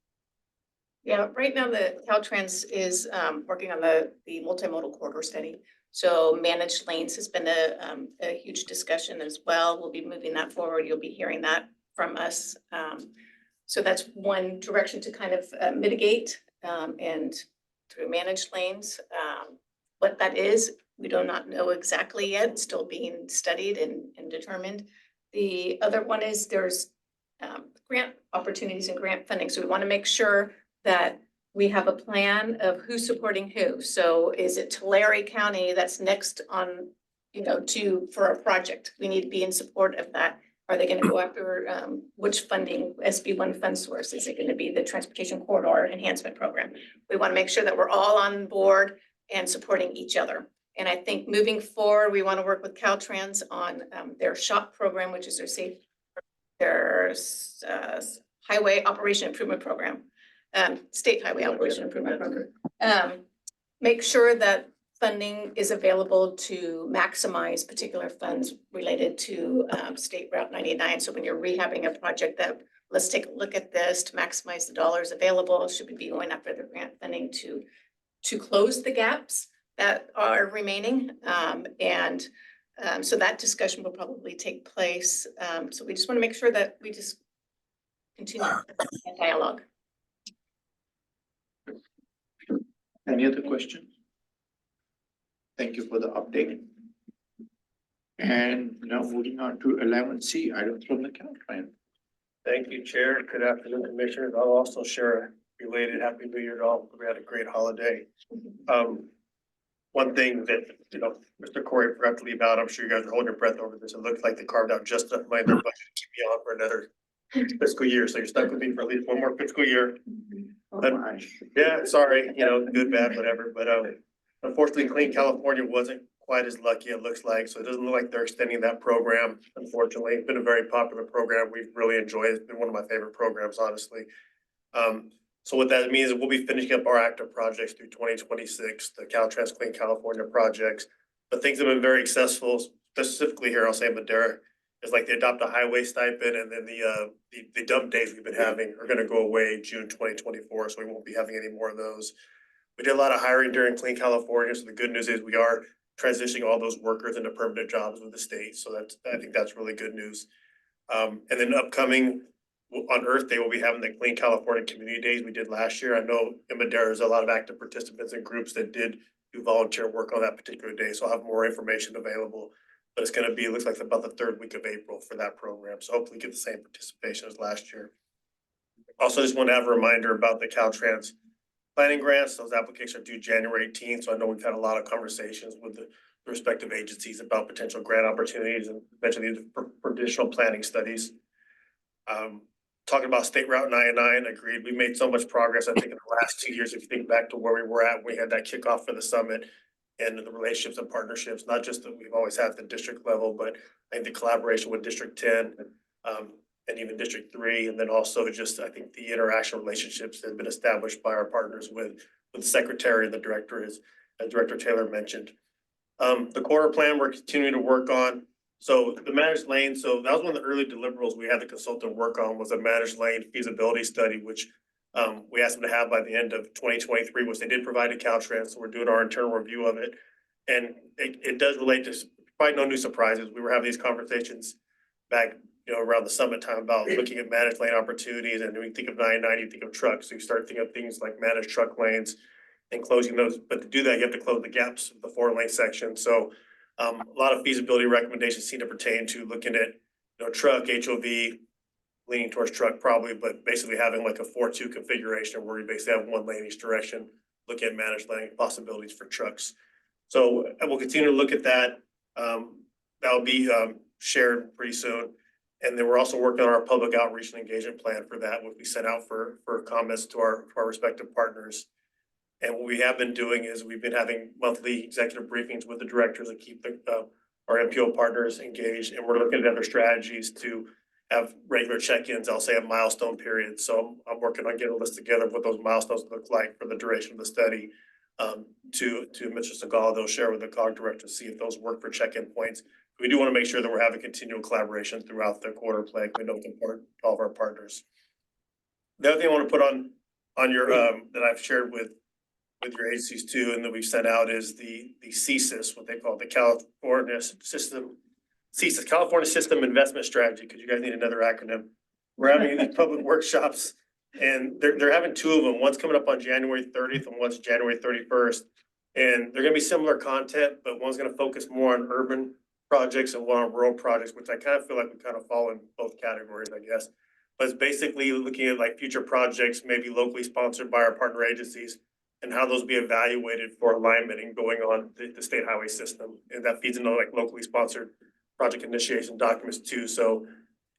Yeah, right now the Caltrans is working on the multimodal corridor study. So managed lanes has been a huge discussion as well. We'll be moving that forward. You'll be hearing that from us. So that's one direction to kind of mitigate and through managed lanes. What that is, we do not know exactly yet. It's still being studied and determined. The other one is there's grant opportunities and grant funding. So we want to make sure that we have a plan of who's supporting who. So is it Tulare County that's next on, for a project? We need to be in support of that. Are they going to go after which funding, SB1 fund source? Is it going to be the Transportation Corridor Enhancement Program? We want to make sure that we're all on board and supporting each other. And I think moving forward, we want to work with Caltrans on their SHOP program, which is their Highway Operation Improvement Program. State Highway Operation Improvement Program. Make sure that funding is available to maximize particular funds related to State Route 99. So when you're rehabbing a project, that let's take a look at this to maximize the dollars available. Should we be going after the grant funding to close the gaps that are remaining? So that discussion will probably take place. So we just want to make sure that we just continue that dialogue. Any other questions? Thank you for the update. And now moving on to 11C, items from the Caltrans. Thank you, Chair. Good afternoon, Commissioners. I'll also share a related Happy New Year to all. We had a great holiday. One thing that, Mr. Corey forgot to leave out, I'm sure you guys are holding your breath over this. It looks like they carved out just enough money in their budget to keep me on for another fiscal year. So you're stuck with me for at least one more fiscal year. Yeah, sorry, good, bad, whatever. But unfortunately, Clean California wasn't quite as lucky, it looks like. So it doesn't look like they're extending that program, unfortunately. It's been a very popular program. We've really enjoyed it. It's been one of my favorite programs, honestly. So what that means is we'll be finishing up our active projects through 2026, the Caltrans Clean California projects. But things have been very successful, specifically here, I'll say Madera, is like they adopt a highway stipend, and then the dump days we've been having are gonna go away June 2024, so we won't be having any more of those. We did a lot of hiring during Clean California, so the good news is we are transitioning all those workers into permanent jobs with the state, so I think that's really good news. And then upcoming on Earth Day, we'll be having the Clean California Community Days we did last year. I know in Madera, there's a lot of active participants and groups that did do volunteer work on that particular day, so I'll have more information available. But it's gonna be, looks like about the third week of April for that program, so hopefully get the same participation as last year. Also, just want to have a reminder about the Caltrans planning grants. Those applications are due January 18th, so I know we've had a lot of conversations with the respective agencies about potential grant opportunities and eventually for additional planning studies. Talking about State Route 99, agreed. We made so much progress, I think, in the last 2 years. If you think back to where we were at, we had that kickoff for the summit and the relationships and partnerships, not just that we've always had at the district level, but I think the collaboration with District 10 and even District 3, and then also just, I think, the interaction relationships that have been established by our partners with the secretary and the director, as Director Taylor mentioned. The quarter plan we're continuing to work on. So the managed lane, so that was one of the early deliverables we had the consultant work on, was a managed lane feasibility study, which we asked them to have by the end of 2023, which they did provide to Caltrans. So we're doing our internal review of it. And it does relate to probably no new surprises. We were having these conversations back, around the summit time about looking at managed lane opportunities. And when you think of 99, you think of trucks. So you start thinking of things like managed truck lanes and closing those. But to do that, you have to close the gaps of the 4-lane section. So a lot of feasibility recommendations seem to pertain to looking at, truck, HOV, leaning towards truck probably, but basically having like a 4-2 configuration where you basically have one lane each direction, looking at managed lane possibilities for trucks. So we'll continue to look at that. That'll be shared pretty soon. And then we're also working on our public outreach and engagement plan for that, which we sent out for comments to our respective partners. And what we have been doing is we've been having monthly executive briefings with the directors and keep our MPO partners engaged. And we're looking at other strategies to have regular check-ins, I'll say a milestone period. So I'm working on getting a list together of what those milestones look like for the duration of the study. To Mr. Segal, they'll share with the COG director to see if those work for check-in points. We do want to make sure that we're having continual collaboration throughout the quarter plan. We know it's important to all of our partners. The other thing I want to put on your that I've shared with your agencies too, and that we've sent out is the CSIS, what they call the California System Investment Strategy, because you guys need another acronym. We're having these public workshops, and they're having 2 of them. One's coming up on January 30th and one's January 31st. And they're gonna be similar content, but one's gonna focus more on urban projects and one on rural projects, which I kind of feel like we kind of fall in both categories, I guess. But it's basically looking at like future projects, maybe locally sponsored by our partner agencies, and how those be evaluated for alignment and going on the state highway system. And that feeds into like locally sponsored project initiation documents too. So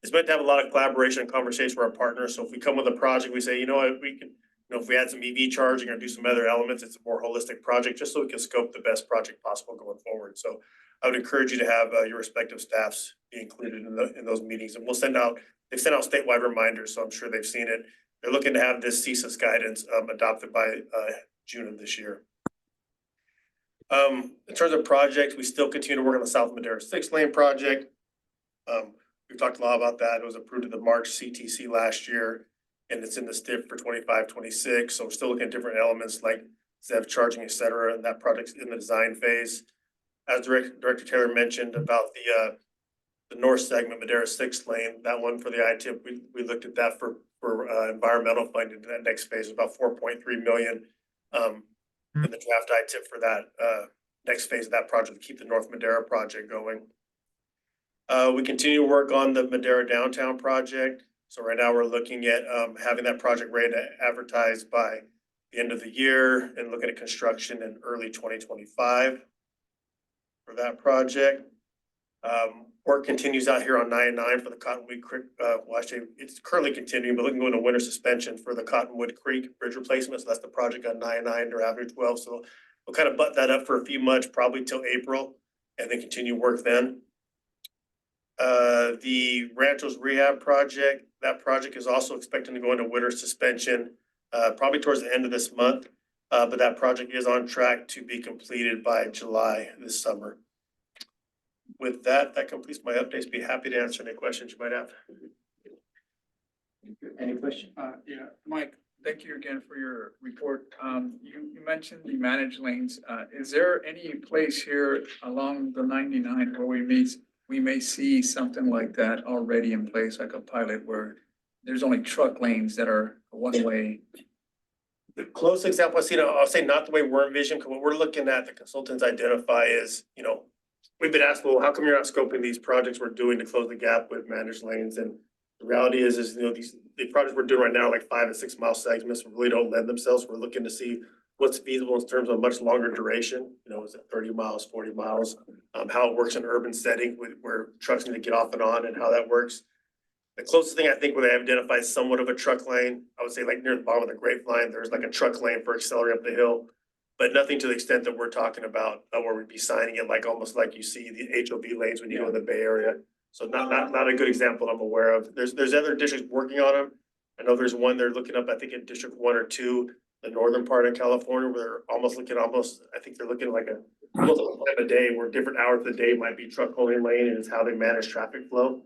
it's meant to have a lot of collaboration and conversation with our partners. So if we come with a project, we say, what, we can, if we add some EV charging or do some other elements, it's a more holistic project, just so we can scope the best project possible going forward. So I would encourage you to have your respective staffs be included in those meetings. And we'll they've sent out statewide reminders, so I'm sure they've seen it. They're looking to have this CSIS guidance adopted by June of this year. In terms of projects, we still continue to work on the South Madera 6-lane project. We've talked a lot about that. It was approved at the March CTC last year, and it's in the STIP for 25-26. So we're still looking at different elements like ZEV charging, et cetera, and that project's in the design phase. As Director Taylor mentioned about the north segment, Madera 6-lane, that one for the ITIP, we looked at that for environmental funding. That next phase is about $4.3 million in the draft ITIP for that next phase of that project to keep the North Madera project going. We continue to work on the Madera downtown project. So right now we're looking at having that project ready to advertise by the end of the year and looking at construction in early 2025 for that project. Work continues out here on 99 for the Cottonwood Creek. Well, actually, it's currently continuing, but looking to go into winter suspension for the Cottonwood Creek bridge replacement. So that's the project on 99 or Avenue 12. So We'll kind of butt that up for a few months, probably till April, and then continue work then. The Ranchos Rehab project, that project is also expecting to go into winter suspension, probably towards the end of this month. But that project is on track to be completed by July this summer. With that, that completes my updates. Be happy to answer any questions you might have. Any questions? Yeah, Mike, thank you again for your report. You mentioned the managed lanes. Is there any place here along the 99 where we may see something like that already in place, like a pilot where there's only truck lanes that are one way? The closest example I've seen, I'll say not the way we're envisioning, because what we're looking at, the consultants identify is, we've been asked, well, how come you're not scoping these projects we're doing to close the gap with managed lanes? And the reality is, the projects we're doing right now, like 5 and 6 mile segments, really don't lend themselves. We're looking to see what's feasible in terms of much longer duration. Is it 30 miles, 40 miles? How it works in urban setting where trucks need to get off and on and how that works. The closest thing I think where they have identified somewhat of a truck lane, I would say like near the bottom of the grapevine, there's like a truck lane for accelerating up the hill. But nothing to the extent that we're talking about where we'd be signing it like almost like you see the HOV lanes when you go in the Bay Area. So not a good example I'm aware of. There's other districts working on them. I know there's one they're looking up, I think in District 1 or 2, the northern part of California, where they're I think they're looking like almost a time of day where different hours of the day might be truck only lane, and it's how they manage traffic flow.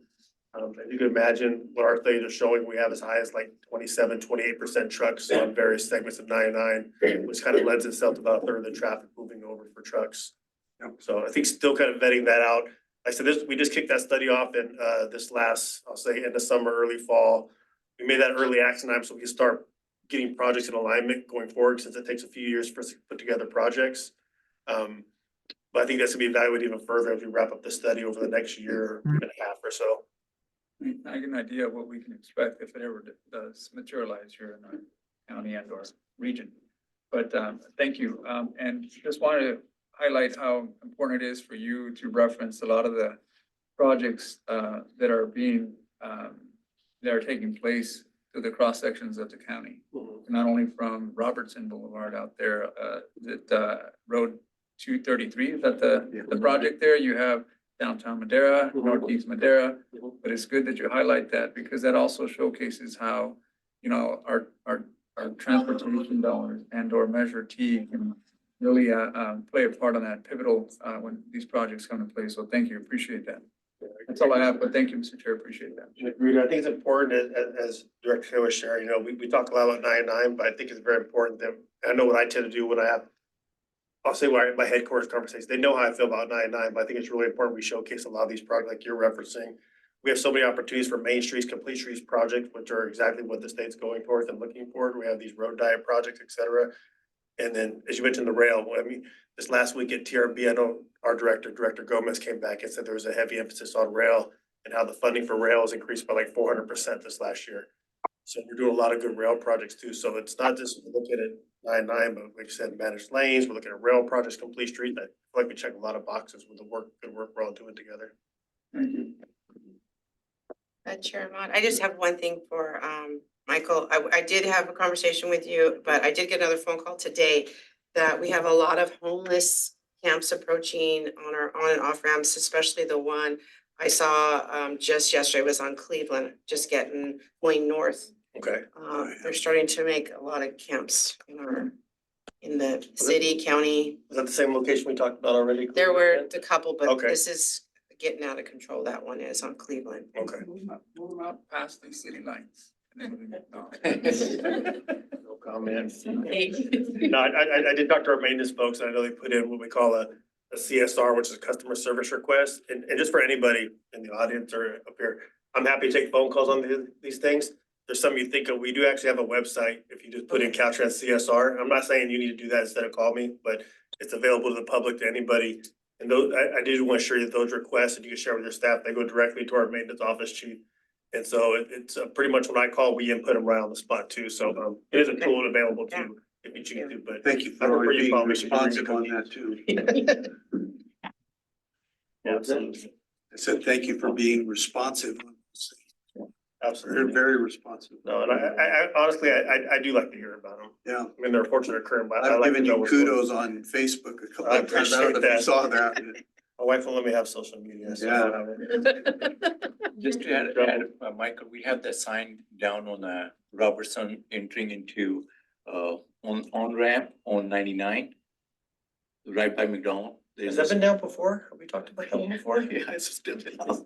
If you can imagine what our studies are showing, we have as high as like 27-28% trucks on various segments of 99, which kind of lends itself to about a third of the traffic moving over for trucks. So I think still kind of vetting that out. Like I said, we just kicked that study off in this last, I'll say end of summer, early fall. We made that early action item so we can start getting projects in alignment going forward, since it takes a few years for us to put together projects. But I think that's gonna be evaluated even further as we wrap up the study over the next year and a half or so. I get an idea of what we can expect if it ever does materialize here in our county and or region. But thank you. And just wanted to highlight how important it is for you to reference a lot of the projects that are being that are taking place through the cross sections of the county. Not only from Robertson Boulevard out there, Road 233, is that the project there? You have downtown Madera, Northeast Madera, but it's good that you highlight that because that also showcases how, our transportation dollars and or Measure T can really play a part on that pivotal when these projects come to play. So thank you, appreciate that. That's all I have, but thank you, Mr. Chair, appreciate that. I think it's important as Director Taylor was sharing, we talk a lot about 99, but I think it's very important that, I know what I tend to do when I have, I'll say why my headquarters conversations, they know how I feel about 99, but I think it's really important we showcase a lot of these projects like you're referencing. We have so many opportunities for Main Streets, Complete Streets projects, which are exactly what the state's going towards and looking for. We have these road diet projects, et cetera. And then, as you mentioned, the rail, this last week at TRB, I know our Director Gomez came back and said there was a heavy emphasis on rail and how the funding for rail has increased by like 400% this last year. So we're doing a lot of good rail projects too. So it's not just looking at 99, but like I said, managed lanes, we're looking at rail projects, Complete Street. I feel like we check a lot of boxes with the good work we're all doing together. Thank you. Chair Ahmad, I just have one thing for Michael. I did have a conversation with you, but I did get another phone call today that we have a lot of homeless camps approaching on our on and off ramps, especially the one I saw just yesterday was on Cleveland, just going north. Okay. They're starting to make a lot of camps in the city, county. Was that the same location we talked about already? There were a couple, but Okay. this is getting out of control. That one is on Cleveland. Okay. Move out past these city lines. No comments. No, I did talk to our maintenance folks, and I know they put in what we call a CSR, which is a customer service request. And just for anybody in the audience or up here, I'm happy to take phone calls on these things. There's some you think of, we do actually have a website. If you just put in Caltrans CSR, I'm not saying you need to do that instead of call me, but it's available to the public, to anybody. And those, I did want to assure you that those requests, and you can share with your staff, they go directly to our maintenance office chief. And so it's pretty much when I call, we input them right on the spot too. So it is a tool available to if you choose to, but. Thank you for always being responsive on that too. Yeah, absolutely. I said, thank you for being responsive. They're Absolutely. very responsive. No, and I honestly, I do like to hear about them. Yeah, I mean, they're a fortunate occurrence, but I I've like to given know you what's going on. kudos on Facebook a couple I of times. I don't know if appreciate you saw that. My wife will let me have social media. so I Yeah. have it. Just to add, Michael, we have the sign down on Robertson entering into on ramp on 99, right by McDonald. Has that been down before? Have we talked about that one before? Yeah, it's still down.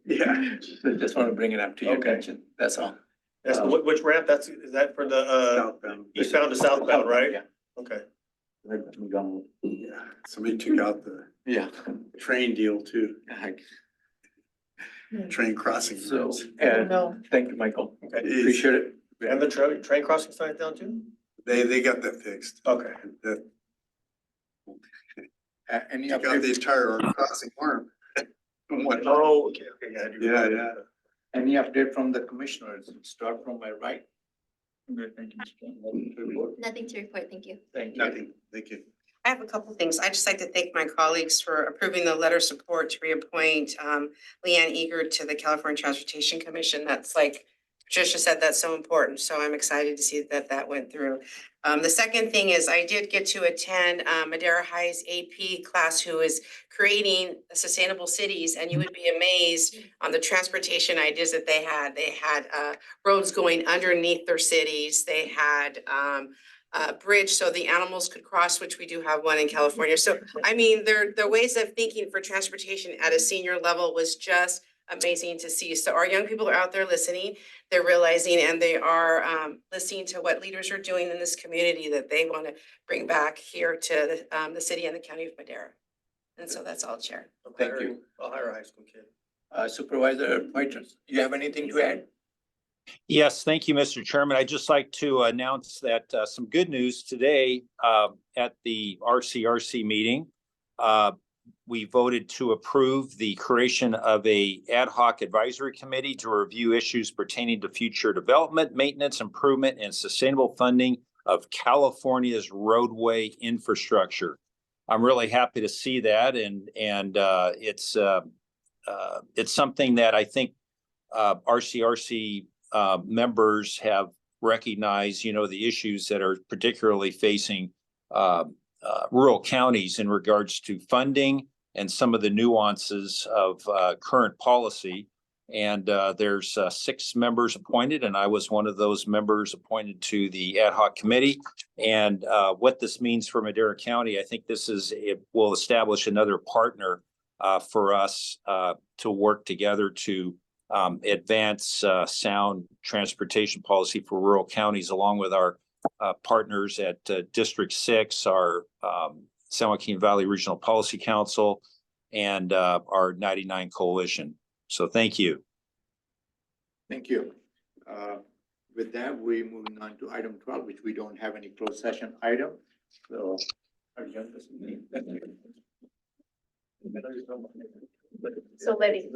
Yeah. Just want to bring it up to your Okay. attention, that's all. That's which ramp? Is that for the Southbound. eastbound to southbound, right? Yeah, Okay. right by McDonald. Yeah, somebody took out the Yeah. train deal too, I- train crossing. So, routes. thank you, Michael. Okay. Appreciate it. And the train crossing sign down too? They got that fixed. Okay. That Any took out the update, entire crossing arm. From what- Oh, okay, yeah. I do Yeah, remember yeah. that. any update from the commissioners? Start from my right. Good, thank you. Nothing to report, thank you. Thank you. Nothing, thank you. I have a couple things. I'd just like to thank my colleagues for approving the letter of support to reappoint Leanne Eager to the California Transportation Commission. That's like Patricia said, that's so important. So I'm excited to see that that went through. The second thing is I did get to attend Madera High's AP class, who is creating sustainable cities, and you would be amazed on the transportation ideas that they had. They had roads going underneath their cities. They had bridge so the animals could cross, which we do have one in California. So, I mean, their ways of thinking for transportation at a senior level was just amazing to see. So our young people are out there listening, they're realizing, and they are listening to what leaders are doing in this community that they want to bring back here to the city and the county of Madera. And so that's all, Chair. Thank you. I'll hire a high school kid. Supervisor Whiters, you have anything to add? Yes, thank you, Mr. Chairman. I'd just like to announce that some good news today at the RCRC meeting. We voted to approve the creation of a ad hoc advisory committee to review issues pertaining to future development, maintenance, improvement, and sustainable funding of California's roadway infrastructure. I'm really happy to see that, and it's something that I think RCRC members have recognized, the issues that are particularly facing rural counties in regards to funding and some of the nuances of current policy. And there's 6 members appointed, and I was one of those members appointed to the ad hoc committee. And what this means for Madera County, I think it will establish another partner for us to work together to advance sound transportation policy for rural counties, along with our partners at District 6, our San Joaquin Valley Regional Policy Council, and our 99 Coalition. So thank you. Thank you. With that, we're moving on to item 12, which we don't have any closed session item. So. adjourn this meeting. So Letty.